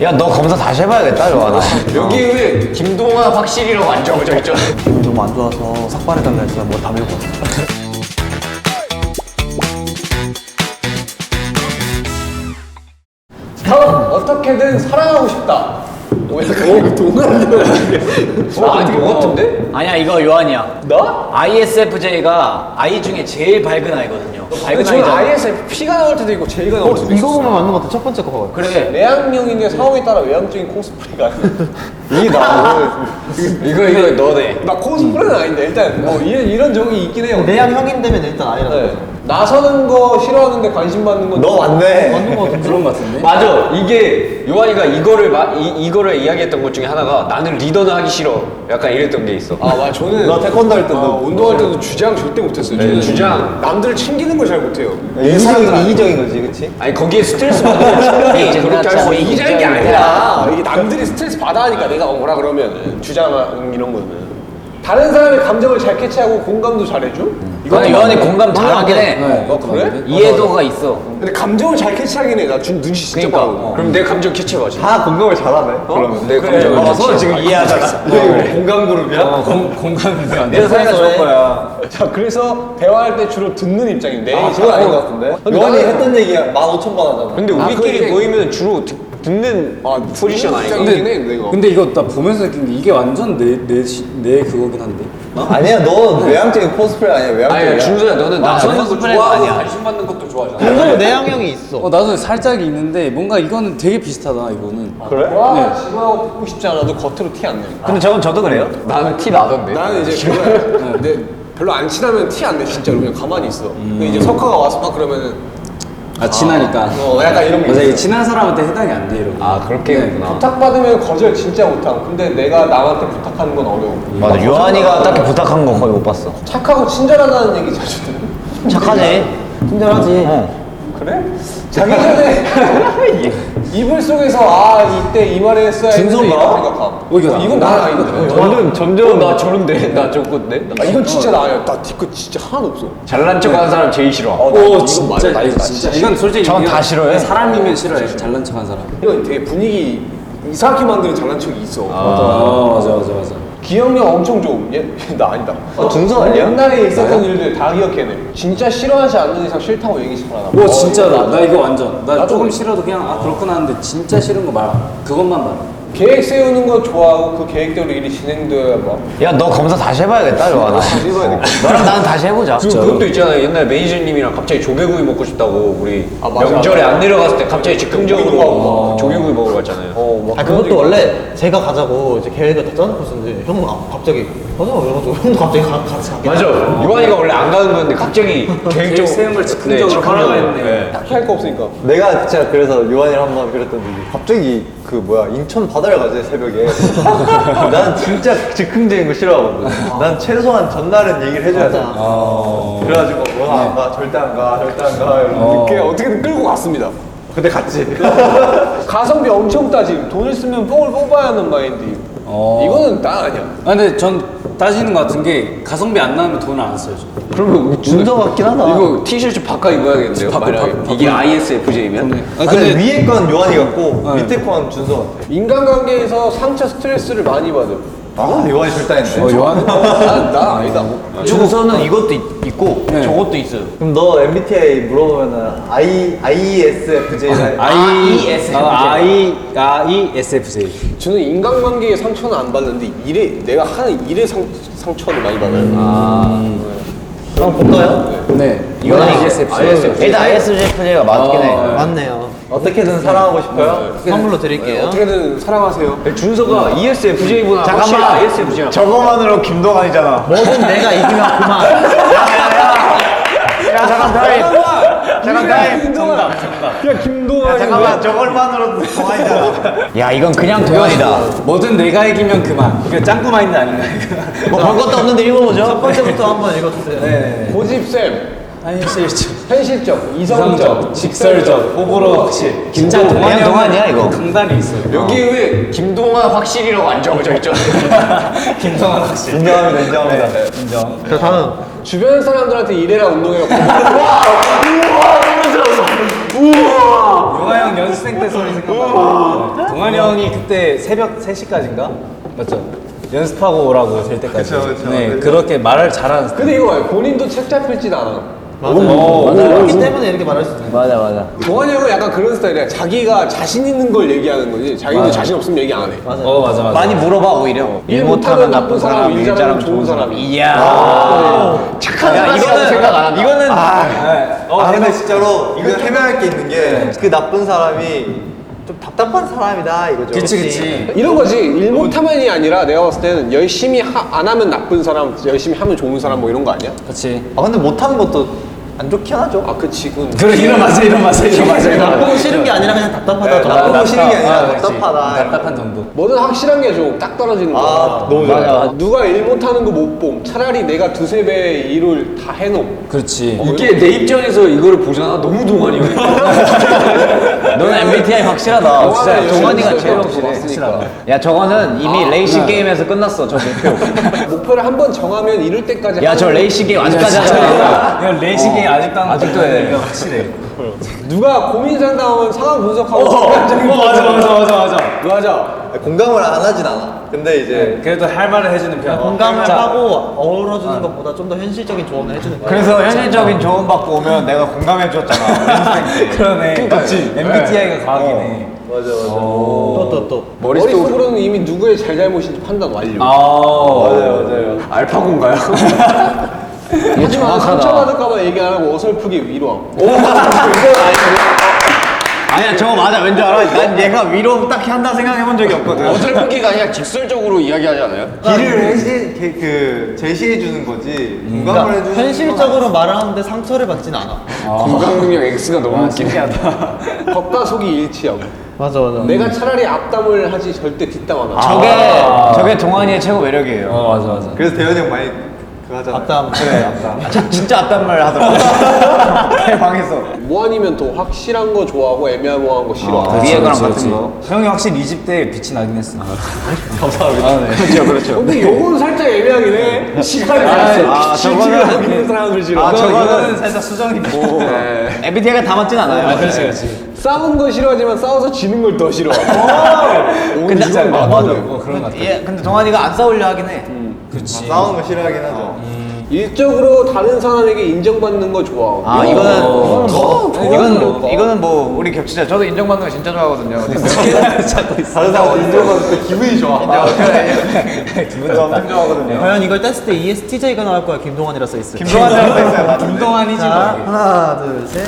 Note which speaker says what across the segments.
Speaker 1: 야, 너 검사 다시 해봐야겠다, 요한아.
Speaker 2: 여기 왜 김동완 확실히라고 안 적어져 있죠?
Speaker 3: 기분이 너무 안 좋아서 삭발해달라 했으면 뭐 다 밀고 왔어.
Speaker 2: 다음 어떻게든 사랑하고 싶다. 약간 동안이야.
Speaker 1: 아니, 뭐 같은데? 아니야, 이거 요한이야.
Speaker 2: 나?
Speaker 1: ISFJ가 I 중에 제일 밝은 아이거든요. 밝은
Speaker 2: 저는
Speaker 1: 아이잖아.
Speaker 2: ISFP가 나올 때도 있고 J가 나올 때도
Speaker 3: 이거
Speaker 2: 있어.
Speaker 3: 보면 맞는 것 같아. 첫 번째 거 봐요.
Speaker 1: 그래.
Speaker 2: 내향형인데 상황에 따라 외향적인 코스프레가 아니야.
Speaker 3: 이게 나.
Speaker 1: 이거 너네.
Speaker 2: 나 코스프레는 아닌데 일단 뭐 이런 적이 있긴 해요.
Speaker 3: 내향 형인데면 일단 아니라는
Speaker 2: 네.
Speaker 3: 거죠.
Speaker 2: 나서는 거 싫어하는데 관심 받는 건
Speaker 3: 너 맞네.
Speaker 4: 맞는 거 같은데? 그런 거 같은데?
Speaker 1: 맞아. 이게 요한이가 이거를 이야기했던 것 중에 하나가 나는 리더는 하기 싫어. 약간 이랬던 게 있어.
Speaker 2: 아, 맞아. 저는
Speaker 3: 너 태권도 할 때도
Speaker 2: 운동할 때도 주장 절대 못했어요. 저는
Speaker 1: 주장.
Speaker 2: 남들을 챙기는 걸 잘 못해요.
Speaker 3: 이기적인 거지, 그치?
Speaker 1: 아니 거기에 스트레스 받는 사람이 그렇게 할 수
Speaker 2: 이기적인 게 아니라 이게 남들이 스트레스 받아 하니까 내가 뭐라 그러면 주장 이런 거는 다른 사람의 감정을 잘 캐치하고 공감도 잘해줘?
Speaker 1: 이거는 요한이 공감 잘하긴 해.
Speaker 2: 그래?
Speaker 1: 이해도가 있어.
Speaker 2: 근데 감정을 잘 캐치하긴 해. 나 눈치 진짜 빠르고.
Speaker 1: 그럼 내 감정 캐치해봐. 지금.
Speaker 3: 다 공감을 잘하네. 그러면.
Speaker 1: 내 감정.
Speaker 3: 서로 지금 이해하잖아. 공감 그룹이야?
Speaker 4: 공감이
Speaker 1: 내 사이가 좋을 거야.
Speaker 2: 자, 그래서 대화할 때 주로 듣는 입장인데.
Speaker 3: 그건 아닌 것 같은데? 요한이 했던 얘기야 15,000번 하잖아.
Speaker 1: 근데 우리끼리 모이면 주로 듣는 포지션 아니야?
Speaker 4: 근데 이거 나 보면서 느낀 게 이게 완전 내 그거긴 한데.
Speaker 3: 아니야, 너 외향적인 코스프레 아니야, 외향적이야.
Speaker 1: 아니 준수야 너는 나서는 거
Speaker 4: 스프레가
Speaker 1: 좋아하고
Speaker 4: 아니야.
Speaker 1: 관심 받는 것도 좋아하잖아.
Speaker 3: 근데 내향형이 있어.
Speaker 4: 나도 살짝 있는데 뭔가 이거는 되게 비슷하다 이거는.
Speaker 3: 그래?
Speaker 2: 와, 지구하고 듣고 싶지 않아도 겉으로 티 안 내.
Speaker 1: 근데 저도 그래요? 나는 티 나던데.
Speaker 2: 나는 이제 그거야. 근데 별로 안 친하면 티 안 내, 진짜로. 그냥 가만히 있어. 근데 이제 석화가 와서 막 그러면은
Speaker 4: 친하니까.
Speaker 2: 약간 이런 게
Speaker 4: 맞아,
Speaker 2: 있어.
Speaker 4: 이 친한 사람한테 해당이 안 돼 이런 거.
Speaker 1: 그렇게 했구나.
Speaker 2: 부탁받으면 거절 진짜 못함. 근데 내가 남한테 부탁하는 건 어려워.
Speaker 1: 맞아. 요한이가 딱히 부탁한 거 거의 못 봤어.
Speaker 2: 착하고 친절하다는 얘기 자주 들어.
Speaker 1: 착하지.
Speaker 3: 친절하지.
Speaker 2: 그래? 자기 전에 이불 속에서 이때 이 말을 했어야 했는데
Speaker 3: 준수인가?
Speaker 2: 이런 생각함. 이건 나는 아니거든.
Speaker 1: 점점 나 저런데 나 저건데.
Speaker 2: 이건 진짜 나 아니야. 나 뒤끝 진짜 하나도 없어.
Speaker 1: 잘난 척하는 사람 제일 싫어.
Speaker 4: 오 진짜 이거 진짜 이건 솔직히
Speaker 1: 저건
Speaker 4: 이건
Speaker 1: 다 싫어해.
Speaker 4: 사람이면 싫어해. 잘난 척한 사람.
Speaker 2: 이건 되게 분위기 이상하게 만드는 장난 척이 있어.
Speaker 4: 맞아.
Speaker 2: 기억력 엄청 좋음. 나 아니다.
Speaker 3: 준수 아니야?
Speaker 2: 옛날에 있었던 일들 다 기억해내. 진짜 싫어하지 않는 이상 싫다고 얘기 잘 안 하고.
Speaker 4: 진짜 나 이거 완전 나
Speaker 2: 나도
Speaker 4: 조금
Speaker 2: 그래.
Speaker 4: 싫어도 그냥 그렇구나 하는데 진짜 싫은 거 말 그것만 말해.
Speaker 2: 계획 세우는 거 좋아하고 그 계획대로 일이 진행돼야 막.
Speaker 1: 야, 너 검사 다시 해봐야겠다, 요한아.
Speaker 2: 다시 해봐야 돼.
Speaker 1: 너랑 나는 다시 해보자.
Speaker 4: 그것도
Speaker 1: 있잖아요. 옛날 매니저님이랑 갑자기 조개구이 먹고 싶다고 우리
Speaker 2: 맞아,
Speaker 1: 명절에
Speaker 2: 맞아.
Speaker 1: 안 내려갔을 때 갑자기 즉흥적으로
Speaker 2: 조개구이
Speaker 1: 조개구이 먹으러 갔잖아요.
Speaker 3: 그것도 원래 제가 가자고 이제 계획을 다 짜놓고 있었는데 형은 갑자기 가자 이러면서 형도 갑자기 같이 가게.
Speaker 1: 맞아. 요한이가 원래 안 가는 건데 갑자기 계획적으로
Speaker 4: 세운 걸 즉흥적으로 하라고 했네.
Speaker 2: 딱히 할 거 없으니까.
Speaker 3: 내가 진짜 그래서 요한이랑 한 번 그랬던 적이 갑자기 인천 바다를 가재 새벽에. 난 진짜 즉흥적인 거 싫어하거든. 난 최소한 전날은 얘기를 해줘야 돼. 그래가지고 안 가, 절대 안 가, 절대 안 가. 이러면서.
Speaker 2: 그냥 어떻게든 끌고 갔습니다.
Speaker 3: 근데 갔지.
Speaker 2: 가성비 엄청 따짐. 돈을 쓰면 뽕을 뽑아야 하는 마인드. 이거는 나 아니야.
Speaker 4: 근데 전 따지는 거 같은 게 가성비 안 나오면 돈을 안 써요.
Speaker 1: 그러면
Speaker 3: 준서 같긴 하다.
Speaker 1: 이거 티셔츠 바꿔 입어야겠는데요? 만약에 이게 ISFJ면?
Speaker 3: 근데 위에 건 요한이 같고 밑에 건 준서 같아.
Speaker 2: 인간관계에서 상처 스트레스를 많이 받음.
Speaker 3: 요한이 절대 아닌데.
Speaker 4: 요한?
Speaker 2: 나 아니다.
Speaker 1: 준서는 이것도 있고 저것도 있어요.
Speaker 3: 그럼 너 MBTI 물어보면은 ISFJ나
Speaker 4: ISFJ.
Speaker 2: 저는 인간관계에 상처는 안 받는데 내가 하는 일에 상처를 많이 받아요.
Speaker 3: 한번 볼까요?
Speaker 4: 네.
Speaker 1: 이거는
Speaker 4: ISFJ.
Speaker 1: 일단 ISFJ가 맞긴 해.
Speaker 3: 맞네요. 어떻게든 사랑하고 싶어요? 선물로 드릴게요.
Speaker 2: 어떻게든 사랑하세요.
Speaker 1: 준서가 ESFJ보다
Speaker 3: 잠깐만.
Speaker 1: ISFJ.
Speaker 3: 저거만으로 김동완이잖아. 뭐든 내가 이기면 그만.
Speaker 1: 야, 잠깐 타임. 잠깐 타임.
Speaker 2: 야, 김동완이.
Speaker 3: 잠깐만 저걸만으로도 동완이잖아.
Speaker 1: 야, 이건 그냥 도현이다.
Speaker 4: 뭐든 내가 이기면 그만. 그게 짱구 마인드 아닌가 이거.
Speaker 1: 뭐 볼 것도 없는데 읽어보죠.
Speaker 3: 첫 번째부터 한번 읽어주세요.
Speaker 4: 네.
Speaker 2: 고집쌤.
Speaker 4: 현실적,
Speaker 2: 이성적,
Speaker 4: 직설적, 호불호실. 진짜
Speaker 1: 그냥 동안이야, 이거.
Speaker 4: 강단이 있어요.
Speaker 2: 여기 왜 김동완 확실히라고 안 적어져 있죠?
Speaker 4: 김성환 확실.
Speaker 3: 인정합니다, 인정합니다. 인정. 자 다음.
Speaker 2: 주변 사람들한테 이래라 운동해라.
Speaker 4: 용화 형 연습생 때 소리 생각나. 동환이 형이 그때 새벽 3시까지인가? 맞죠? 연습하고 오라고 될 때까지.
Speaker 3: 그쵸.
Speaker 4: 네, 그렇게 말을 잘하는 스타일.
Speaker 2: 근데 이거 봐요. 본인도 책 잡힐지도 않아.
Speaker 5: 맞아. 그렇기 때문에 이렇게 말할 수 있는 거야.
Speaker 6: 맞아 맞아.
Speaker 2: 동환이 형은 약간 그런 스타일이야. 자기가 자신 있는 걸 얘기하는 거지. 자기도 자신 없으면 얘기 안 해.
Speaker 5: 맞아.
Speaker 4: 맞아.
Speaker 6: 많이 물어봐 오히려.
Speaker 2: 일 못하면 나쁜 사람, 일 잘하면 좋은 사람.
Speaker 6: 이야.
Speaker 1: 착한
Speaker 6: 야,
Speaker 1: 사람이라고 생각 안 한다.
Speaker 6: 이거는
Speaker 3: 근데 진짜로 이거 해명할 게 있는 게 그 나쁜 사람이 좀 답답한 사람이다 이거죠.
Speaker 4: 그치.
Speaker 2: 이런 거지. 일 못하면이 아니라 내가 봤을 때는 열심히 안 하면 나쁜 사람, 열심히 하면 좋은 사람 뭐 이런 거 아니야?
Speaker 4: 그치.
Speaker 3: 아 근데 못하는 것도 안 좋긴 하죠.
Speaker 2: 아, 그치. 그건.
Speaker 4: 그래, 이런 맛에.
Speaker 5: 나쁘고 싫은 게 아니라 그냥 답답하다.
Speaker 3: 나쁘고 싫은 게 아니라
Speaker 4: 그렇지.
Speaker 3: 답답하다.
Speaker 4: 답답한 정도.
Speaker 2: 뭐든 확실한 게 좀 딱 떨어지는 거야.
Speaker 3: 아 너무
Speaker 6: 맞아,
Speaker 3: 좋아요.
Speaker 6: 맞아.
Speaker 2: 누가 일 못하는 거 못 봄. 차라리 내가 두세 배의 일을 다 해놓음.
Speaker 4: 그렇지.
Speaker 1: 이게 내 입장에서 이거를 보잖아. 너무 동안이 형.
Speaker 6: 너는 MBTI 확실하다.
Speaker 2: 진짜
Speaker 6: 동환이가 제일
Speaker 2: 확실해.
Speaker 6: 확실해. 야 저거는 이미 레이싱 게임에서 끝났어 저 목표.
Speaker 2: 목표를 한 번 정하면 이룰 때까지.
Speaker 6: 야 저
Speaker 2: 하는
Speaker 6: 레이싱 게임 아직까지 하잖아.
Speaker 4: 이건 레이싱이 아직도 해. 이거 확실해.
Speaker 2: 누가 고민 상담하면 상황 분석하고.
Speaker 4: 맞아.
Speaker 2: 맞아.
Speaker 3: 공감을 안 하진 않아. 근데 이제
Speaker 4: 그래도 할 말을 해주는 편.
Speaker 5: 공감을
Speaker 4: 자,
Speaker 5: 하고 어우러주는 것보다 좀 더 현실적인 조언을 해주는 거야.
Speaker 6: 그래서 현실적인 조언 받고 오면 내가 공감해 줬잖아.
Speaker 4: 그러네. 맞지. MBTI가 과학이네.
Speaker 3: 맞아.
Speaker 5: 또.
Speaker 2: 머릿속으로는 이미 누구의 잘잘못인지 판단 완료.
Speaker 3: 맞아요.
Speaker 1: 알파고인가요?
Speaker 2: 하지만 상처받을까봐 얘기 안 하고 어설프게 위로하고.
Speaker 6: 아니야 저거 맞아 왠지 알아? 난 얘가 위로 딱히 한다 생각해 본 적이 없거든.
Speaker 1: 어설프기가 아니라 직설적으로 이야기하지 않아요?
Speaker 3: 길을 제시해 주는 거지. 공감을 해주는
Speaker 5: 현실적으로 말을 하는데 상처를 받진 않아.
Speaker 1: 공감 능력 X가 너무 신기하다.
Speaker 2: 겉과 속이 일치하고.
Speaker 5: 맞아.
Speaker 2: 내가 차라리 앞담을 하지 절대 뒷담 안 하고.
Speaker 6: 저게 동환이의 최고 매력이에요.
Speaker 4: 맞아.
Speaker 3: 그래서 대현이 형 많이 그거 하잖아.
Speaker 5: 앞담.
Speaker 3: 그래 앞담.
Speaker 6: 진짜 앞단말 하더라고. 방에서.
Speaker 2: 뭐 아니면 더 확실한 거 좋아하고 애매모호한 거 싫어하고.
Speaker 6: 위에 거랑 같은 거.
Speaker 4: 형이 확실히 이 집 때 빛이 나긴 했어.
Speaker 6: 그렇죠.
Speaker 2: 근데 요거는 살짝 애매하긴 해. 시간이
Speaker 6: 아,
Speaker 2: 지금
Speaker 6: 저거는-
Speaker 2: 하고 있는 사람들 싫어.
Speaker 4: 이거는 살짝 수정이 돼.
Speaker 6: MBTI가 담았진 않아요.
Speaker 4: 그렇지.
Speaker 2: 싸우는 거 싫어하지만 싸워서 지는 걸 더 싫어.
Speaker 4: 근데 진짜 맞아.
Speaker 2: 나도
Speaker 4: 그런 거 같아.
Speaker 6: 예, 근데 동환이가 안 싸우려 하긴 해.
Speaker 4: 그렇지.
Speaker 3: 싸우는 거 싫어하긴 하죠.
Speaker 2: 일적으로 다른 사람에게 인정받는 거 좋아하고.
Speaker 6: 아 이거는
Speaker 2: 좋아하는
Speaker 6: 이거는 뭐 우리 겹치자. 저도 인정받는 거 진짜 좋아하거든요.
Speaker 3: 다른 사람 인정받을 때 기분이 좋아. 기분 엄청 좋아하거든요.
Speaker 5: 과연 이걸 뗐을 때 ESTJ가 나올 거야, 김동환이라 써있어.
Speaker 6: 김동환이라고 했어요.
Speaker 4: 김동환이지
Speaker 5: 자,
Speaker 4: 뭐.
Speaker 5: 하나, 둘, 셋.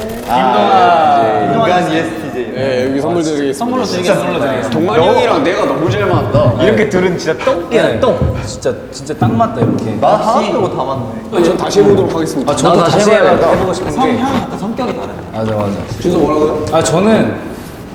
Speaker 3: 인간 ESTJ.
Speaker 2: 네, 여기 선물 드리겠습니다.
Speaker 5: 선물로 드리겠습니다.
Speaker 1: 동환이 형이랑 내가 너무 잘 맞다.
Speaker 6: 이렇게 들은 진짜 똥이야 똥.
Speaker 4: 진짜 딱 맞다 이렇게.
Speaker 3: 나 하나 빼고 다 맞네.
Speaker 2: 전 다시 해보도록 하겠습니다.
Speaker 4: 저도
Speaker 6: 다시
Speaker 4: 다시
Speaker 6: 해봐야겠다.
Speaker 4: 해보고 싶은 게.
Speaker 5: 성향이 약간 성격이 다르네.
Speaker 4: 맞아.
Speaker 2: 주소 뭐라고요?
Speaker 4: 아 저는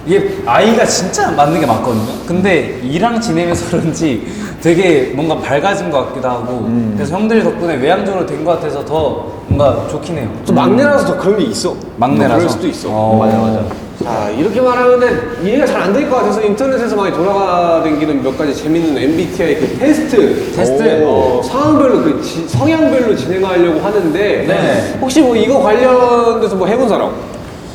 Speaker 4: 이게 아이가 진짜 맞는 게 맞거든요. 근데 이랑 지내면서 그런지 되게 뭔가 밝아진 것 같기도 하고 그래서 형들 덕분에 외향적으로 된 것 같아서 더 뭔가 좋긴 해요.
Speaker 2: 또 막내라서 더 그런 게 있어.
Speaker 4: 막내라서.
Speaker 2: 그럴 수도 있어.
Speaker 4: 맞아.
Speaker 2: 자, 이렇게 말하면 이해가 잘 안 될 것 같아서 인터넷에서 많이 돌아다니는 몇 가지 재밌는 MBTI 그 테스트. 상황별로 성향별로 진행하려고 하는데
Speaker 4: 네.
Speaker 2: 혹시 뭐 이거 관련돼서 뭐 해본 사람?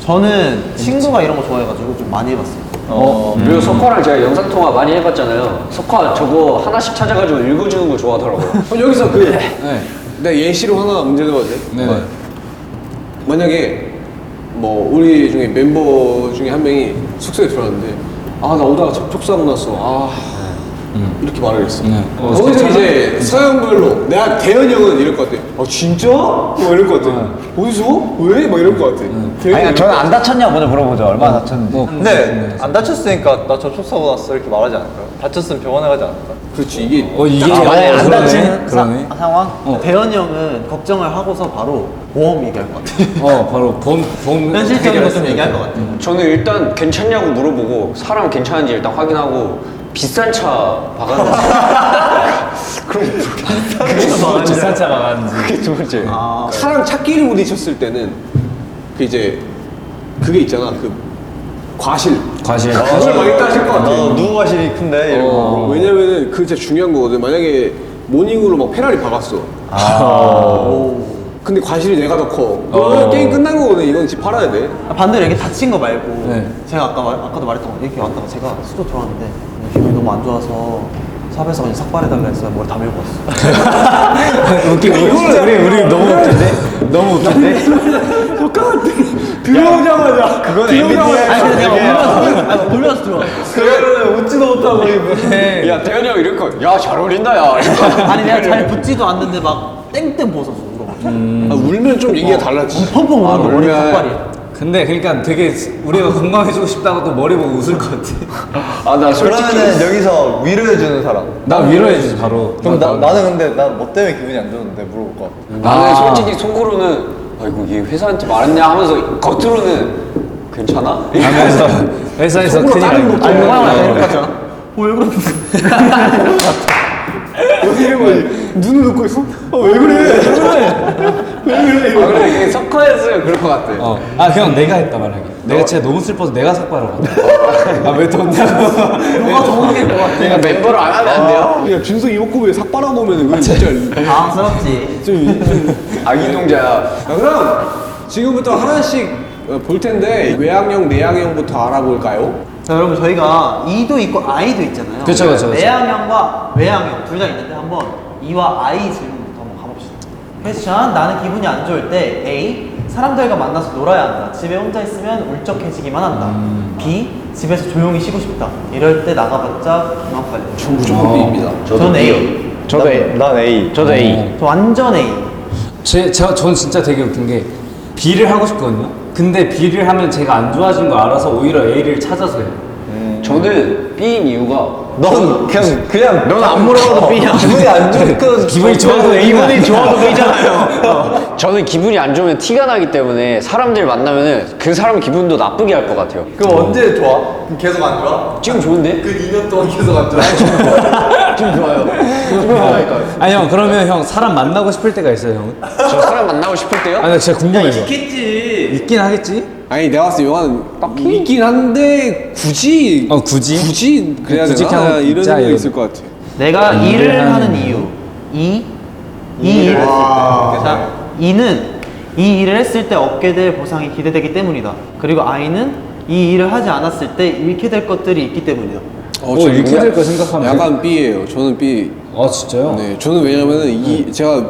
Speaker 5: 저는 친구가 이런 거 좋아해가지고 좀 많이 해봤어요.
Speaker 1: 그리고 석화랑 제가 영상통화 많이 해봤잖아요. 석화 저거 하나씩 찾아가지고 읽어주는 거 좋아하더라고요.
Speaker 2: 그럼 여기서 내가 예시로 하나 문제 내봐도 돼?
Speaker 4: 네.
Speaker 2: 만약에 뭐 우리 중에 멤버 중에 한 명이 숙소에 들어왔는데 아 나 오다가 접촉사고 났어 이렇게 말을 했어. 거기서 이제 서양별로 내가 대현이 형은 이럴 것 같아. 아 진짜? 뭐 이럴 것 같아. 어디서? 왜? 막 이럴 것 같아. 대현이
Speaker 6: 아니
Speaker 2: 형은
Speaker 6: 저는 안 다쳤냐 먼저 물어보죠. 얼마나 다쳤는지.
Speaker 3: 근데 안 다쳤으니까 나 접촉사고 났어 이렇게 말하지 않을까요? 다쳤으면 병원에 가지 않을까?
Speaker 2: 그렇지 이게
Speaker 4: 이게
Speaker 6: 만약에 안
Speaker 4: 그러네.
Speaker 6: 다친
Speaker 4: 그러네.
Speaker 6: 상황?
Speaker 5: 대현이 형은 걱정을 하고서 바로 보험 얘기할 것 같아.
Speaker 4: 바로 본
Speaker 5: 현실적인 거 좀 얘기할 것 같아.
Speaker 1: 저는 일단 괜찮냐고 물어보고 사람 괜찮은지 일단 확인하고 비싼 차 박았는지
Speaker 4: 비싼 차 막았는지.
Speaker 1: 그게 두 번째.
Speaker 2: 차랑 차끼리 부딪혔을 때는 그 이제 그게 있잖아 그 과실
Speaker 4: 과실.
Speaker 2: 그걸 많이 따질 것 같아.
Speaker 3: 누구 과실이 큰데? 이러고.
Speaker 2: 왜냐면은 그게 진짜 중요한 거거든. 만약에 모닝으로 막 페라리 박았어. 근데 과실이 내가 더 커. 그러면 게임 끝난 거거든. 이건 집 팔아야 돼.
Speaker 5: 반대로 이렇게 다친 거 말고
Speaker 4: 네.
Speaker 5: 제가 아까도 말했던 거 이렇게 왔다가 제가 수도 들어왔는데 기분이 너무 안 좋아서 삽에서 그냥 삭발해달라 했어요. 머리 다 밀고 왔어.
Speaker 4: 웃기고 우리 너무 웃긴데? 너무 웃긴데?
Speaker 2: 들어오자마자.
Speaker 3: 그건
Speaker 5: 아니 근데 내가 돌려서 들어왔어.
Speaker 3: 그거는 웃지도 못하고
Speaker 1: 야 대현이 형 이럴 거야잘 어울린다 야.
Speaker 5: 아니 내가 잘 붙지도 않는데 막 땡땡 벗어서 울어.
Speaker 2: 울면 좀 얘기가 달라지지.
Speaker 5: 펑펑 울어. 머리
Speaker 2: 울면-
Speaker 5: 삭발이야.
Speaker 4: 근데 그러니까 되게 우리가 건강해지고 싶다고 또 머리 보고 웃을 것 같아.
Speaker 1: 아나 솔직히
Speaker 3: 그러면은 여기서 위로해주는 사람.
Speaker 4: 나 위로해주지 바로.
Speaker 3: 그럼 나는 근데 난 뭐 때문에 기분이 안 좋은데 물어볼 것 같아.
Speaker 1: 나는 솔직히 속으로는 아이고 얘 회사한테 말했냐 하면서 겉으로는 괜찮아?
Speaker 4: 하면서 회사에서 큰일
Speaker 2: 다른
Speaker 4: 나고.
Speaker 2: 거
Speaker 5: 아니 영화가 이렇게 하잖아. 왜 그러는
Speaker 2: 눈을 놓고 있어? 왜 그래?
Speaker 1: 아 근데 이게 섞어였으면 그럴 것 같아.
Speaker 4: 아 그냥 내가 했다 만약에. 내가 진짜 너무 슬퍼서 내가 삭발하고. 아왜 덥냐고.
Speaker 5: 너가 더운 게것 같아.
Speaker 1: 내가 멤버를 안 하면 안 돼요?
Speaker 2: 야 준석 이목구비에 삭 빨아놓으면 그건 진짜
Speaker 5: 당황스럽지.
Speaker 1: 아기 농자야.
Speaker 2: 자, 그럼 지금부터 하나씩 볼 텐데 외향형, 내향형부터 알아볼까요?
Speaker 5: 자 여러분 저희가 이도 있고 아이도 있잖아요.
Speaker 4: 그쵸, 그쵸, 그쵸.
Speaker 5: 내향형과 외향형 둘 다 있는데 한번 이와 아이 질문부터 한번 가봅시다. 퀘스천 나는 기분이 안 좋을 때 A 사람들과 만나서 놀아야 한다. 집에 혼자 있으면 울적해지기만 한다. B 집에서 조용히 쉬고 싶다. 이럴 때 나가봤자 기만 빨리.
Speaker 2: 무조건 B입니다.
Speaker 5: 저는 A.
Speaker 6: 저도 A.
Speaker 3: 난 A.
Speaker 6: 저도 A.
Speaker 5: 저 완전 A.
Speaker 4: 전 진짜 되게 웃긴 게 B를 하고 싶거든요. 근데 B를 하면 제가 안 좋아진 거 알아서 오히려 A를 찾아서 해요.
Speaker 1: 저는 B인 이유가
Speaker 3: 넌 그냥
Speaker 6: 넌 안 물어봐도 B냐?
Speaker 3: 기분이 안 좋고
Speaker 4: 기분이 좋아도 A가
Speaker 6: 기분이 좋아도 B잖아요.
Speaker 1: 저는 기분이 안 좋으면 티가 나기 때문에 사람들 만나면은 그 사람 기분도 나쁘게 할 것 같아요.
Speaker 3: 그럼 언제 좋아? 그럼 계속 안 좋아?
Speaker 1: 지금 좋은데?
Speaker 3: 그 2년 동안 계속 안 좋아?
Speaker 1: 지금 좋아요. 지금 좋아하니까.
Speaker 4: 아니 형 그러면 형 사람 만나고 싶을 때가 있어요 형은?
Speaker 1: 저 사람 만나고 싶을 때요?
Speaker 4: 아니 나 진짜 궁금해.
Speaker 5: 있겠지.
Speaker 4: 있긴 하겠지?
Speaker 2: 아니 내가 봤을 때 영화는 있긴 한데 굳이
Speaker 4: 굳이?
Speaker 2: 그래야
Speaker 4: 굳이
Speaker 2: 되나?
Speaker 4: 그냥
Speaker 2: 이런
Speaker 4: 있자,
Speaker 2: 생각이
Speaker 4: 이런.
Speaker 2: 있을 것 같아.
Speaker 5: 내가 일을 하는 이유. 이 일을 했을 때. 자, 이는 이 일을 했을 때 얻게 될 보상이 기대되기 때문이다. 그리고 아이는 이 일을 하지 않았을 때 잃게 될 것들이 있기 때문이다.
Speaker 2: 저
Speaker 4: 이렇게
Speaker 2: 이거
Speaker 4: 될 거 생각하면
Speaker 2: 약간 B예요. 저는 B.
Speaker 4: 아 진짜요?
Speaker 2: 네, 저는 왜냐면은 제가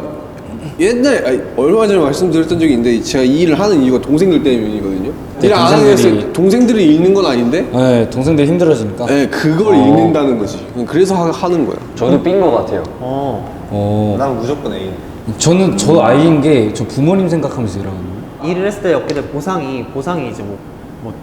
Speaker 2: 얼마 전에 말씀드렸던 적이 있는데 제가 이 일을 하는 이유가 동생들 때문이거든요.
Speaker 4: 네,
Speaker 2: 일을 안 하게 했을 때 동생들이 읽는 건 아닌데,
Speaker 4: 네 동생들 힘들어지니까.
Speaker 2: 네, 그걸 읽는다는 거지. 그래서 하는 거야.
Speaker 1: 저도 B인 것 같아요.
Speaker 3: 난 무조건 A.
Speaker 4: 저 아이인 게 저 부모님 생각하면서 일하거든요.
Speaker 5: 일을 했을 때 얻게 될 보상이 이제 뭐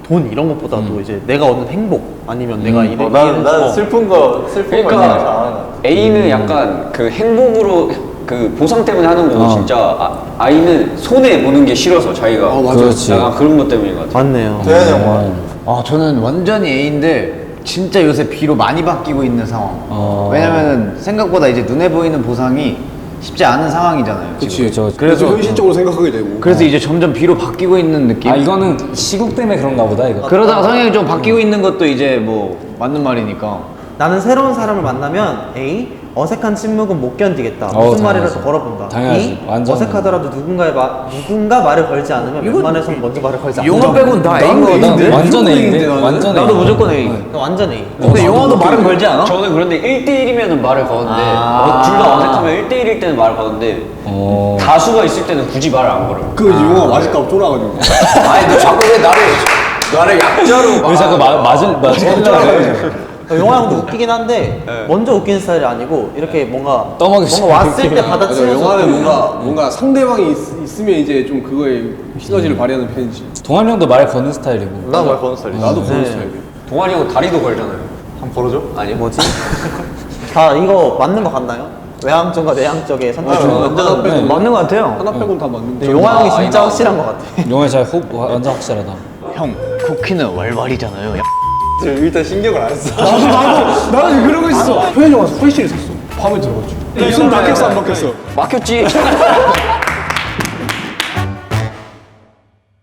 Speaker 5: 돈 이런 것보다도 이제 내가 얻는 행복 아니면 내가 일을
Speaker 3: 난 슬픈 거 잘하는 거
Speaker 1: 그러니까 A는 약간 그 행복으로 그 보상 때문에 하는 거고 진짜 아이는 손해 보는 게 싫어서 자기가.
Speaker 2: 맞아.
Speaker 4: 그렇지.
Speaker 1: 약간 그런 것 때문인 것 같아요.
Speaker 5: 맞네요.
Speaker 3: 대현이 형
Speaker 6: 아 저는 완전히 A인데 진짜 요새 B로 많이 바뀌고 있는 상황. 왜냐면은 생각보다 이제 눈에 보이는 보상이 쉽지 않은 상황이잖아요. 지금.
Speaker 2: 그치.
Speaker 4: 그쵸.
Speaker 2: 그래서 현실적으로 생각하게 되고.
Speaker 6: 그래서 이제 점점 B로 바뀌고 있는 느낌.
Speaker 4: 아 이거는 시국 때문에 그런가 보다 이거.
Speaker 6: 그러다가 성향이 좀 바뀌고 있는 것도 이제 뭐 맞는 말이니까.
Speaker 5: 나는 새로운 사람을 만나면 A 어색한 침묵은 못 견디겠다. 무슨 말이라도
Speaker 4: 당연하지.
Speaker 5: 걸어본다.
Speaker 4: 당연하지.
Speaker 5: B
Speaker 4: 완전
Speaker 5: 어색하더라도 누군가 말을 걸지 않으면 웬만해서는 먼저 말을 걸지 않는다.
Speaker 6: 영화 빼고는 다 A인 거 같은데?
Speaker 4: 완전 A인데 완전
Speaker 6: 나도
Speaker 4: A.
Speaker 6: 무조건 A.
Speaker 5: 완전 A.
Speaker 6: 근데 영화도 말은 걸지 않아?
Speaker 1: 저는 그런데 1대1이면 말을 거는데
Speaker 6: 아.
Speaker 1: 둘 다 어색하면 1대1일 때는 말을 거는데 다수가 있을 때는 굳이 말을 안 걸어요.
Speaker 2: 그 영화 맞을까 쫄아가지고.
Speaker 1: 아니 너 자꾸 왜 나를 약자로
Speaker 4: 왜 자꾸 맞으려고 그래?
Speaker 5: 영화 형도 웃기긴 한데 먼저 웃기는 스타일이 아니고 이렇게 뭔가
Speaker 4: 떠먹이지.
Speaker 5: 왔을 때
Speaker 2: 맞아,
Speaker 5: 받아치면서
Speaker 2: 영화는 뭔가 상대방이 있으면 이제 좀 그거에 시너지를 발휘하는 편이지.
Speaker 4: 동환 형도 말 거는 스타일이고.
Speaker 3: 난말 거는 스타일이야.
Speaker 2: 나도 그런 스타일이야.
Speaker 1: 동환이 형 다리도 걸잖아요.
Speaker 3: 한번 벌어줘?
Speaker 1: 아니요?
Speaker 5: 뭐지? 다 이거 맞는 거 같나요? 외향적과 내향적의 선택이
Speaker 2: 하나 빼고
Speaker 6: 맞는 거 같아요.
Speaker 2: 하나 빼고는 다 맞는.
Speaker 5: 근데 용화 형이 진짜
Speaker 1: 아니,
Speaker 5: 확실한 것 같아.
Speaker 4: 영화 잘 완전 확실하다.
Speaker 6: 형 쿠키는 왈왈이잖아요.
Speaker 3: 일단 신경을 안 써.
Speaker 2: 나도 지금 그러고 있어. 편의점 가서 프레쉬를 샀어. 밤에 들어갔지. 무슨 막혔어 안 막혔어?
Speaker 1: 막혔지.